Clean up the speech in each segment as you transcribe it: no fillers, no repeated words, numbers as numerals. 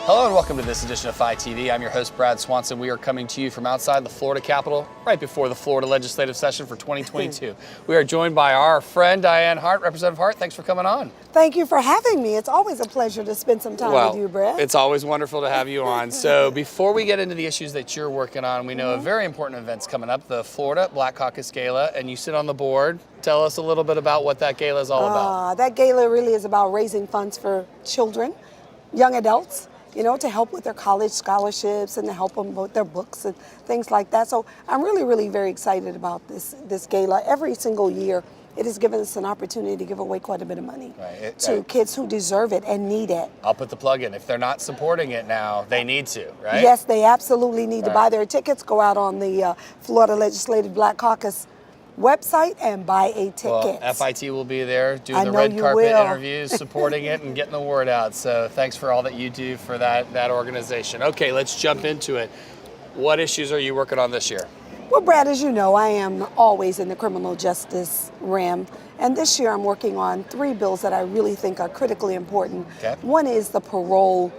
Hello and welcome to this edition of Phi TV. I'm your host, Brad Swanson. We are coming to you from outside the Florida Capitol, right before the Florida legislative session for 2022. We are joined by our friend, Dianne Hart. Representative Hart, thanks for coming on. Thank you for having me. It's always a pleasure to spend some time with you, Brad. It's always wonderful to have you on. So before we get into the issues that you're working on, we know a very important event's coming up, the Florida Black Caucus Gala, and you sit on the board. Tell us a little bit about what that gala is all about. That gala really is about raising funds for children, young adults, you know, to help with their college scholarships and to help them with their books and things like that. So I'm really very excited about this gala. Every single year, it has given us an opportunity to give away quite a bit of money to kids who deserve it and need it. I'll put the plug in. If they're not supporting it now, they need to, right? Yes, they absolutely need to buy their tickets. Go out on the Florida Legislative Black Caucus website and buy a ticket. Well, FIT will be there doing the red carpet interviews, supporting it and getting the word out. So thanks for all that you do for that organization. Okay, let's jump into it. What issues are you working on this year? Well, Brad, as you know, I am always in the criminal justice realm. And this year I'm working on 3 bills that I really think are critically important. Okay. One is the parole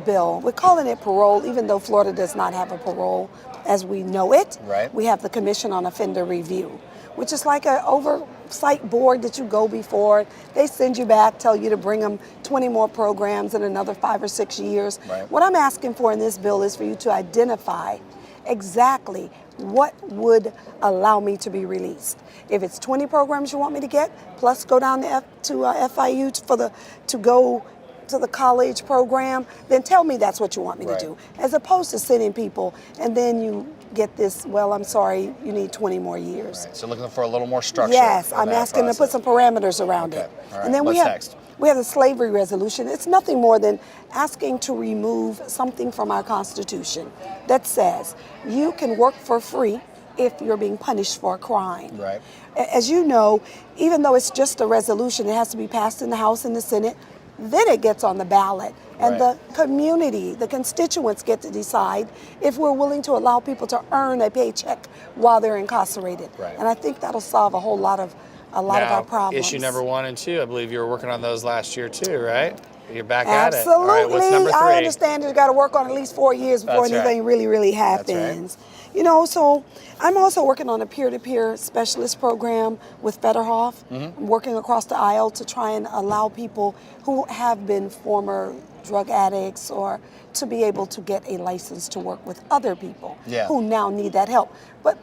bill. We're calling it parole, even though Florida does not have a parole as we know it. Right. We have the Commission on Offender Review, which is like an oversight board that you go before. They send you back, tell you to bring them 20 more programs in another 5 or 6 years. Right. What I'm asking for in this bill is for you to identify exactly what would allow me to be released. If it's 20 programs you want me to get, plus go down to FIU to go to the college program, then tell me that's what you want me to do. As opposed to sending people and then you get this, well, I'm sorry, you need 20 more years. Right. So looking for a little more structure. Yes, I'm asking to put some parameters around it. All right. And then What's next? We have the slavery resolution. It's nothing more than asking to remove something from our Constitution that says you can work for free if you're being punished for a crime. Right. As you know, even though it's just a resolution, it has to be passed in the House and the Senate. Then it gets on the ballot, and the community, the constituents get to decide if we're willing to allow people to earn a paycheck while they're incarcerated. Right. And I think that'll solve a lot of our problems. Issue number 1 and 2, I believe you were working on those last year too, right? You're back at it. Absolutely. All right, what's number 3? I understand you got to work on at least 4 years before anything really happens. You know, so I'm also working on a peer-to-peer specialist program with Federhoff. I'm working across the aisle to try and allow people who have been former drug addicts or to be able to get a license to work with other people who now need that help. But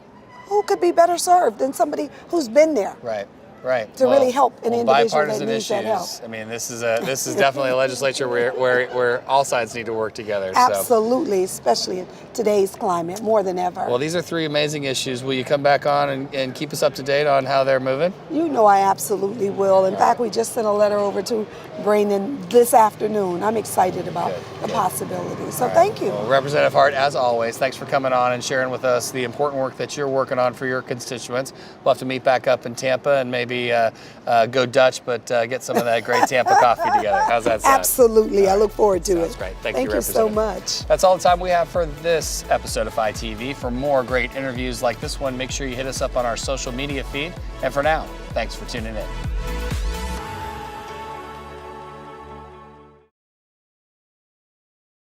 who could be better served than somebody who's been there? Right. To really help an individual that needs that help. I mean, this is definitely a legislature where all sides need to work together. Absolutely, especially in today's climate, more than ever. Well, these are 3 amazing issues. Will you come back on and keep us up to date on how they're moving? You know I absolutely will. In fact, we just sent a letter over to Brandon this afternoon. I'm excited about the possibilities. So thank you. Well, Representative Hart, as always, thanks for coming on and sharing with us the important work that you're working on for your constituents. We'll have to meet back up in Tampa and maybe go Dutch, but get some of that great Tampa coffee together. How's that sound? Absolutely. I look forward to it. Sounds great. Thank you so much. That's all the time we have for this episode of Phi TV. For more great interviews like this one, make sure you hit us up on our social media feed. And for now, thanks for tuning in.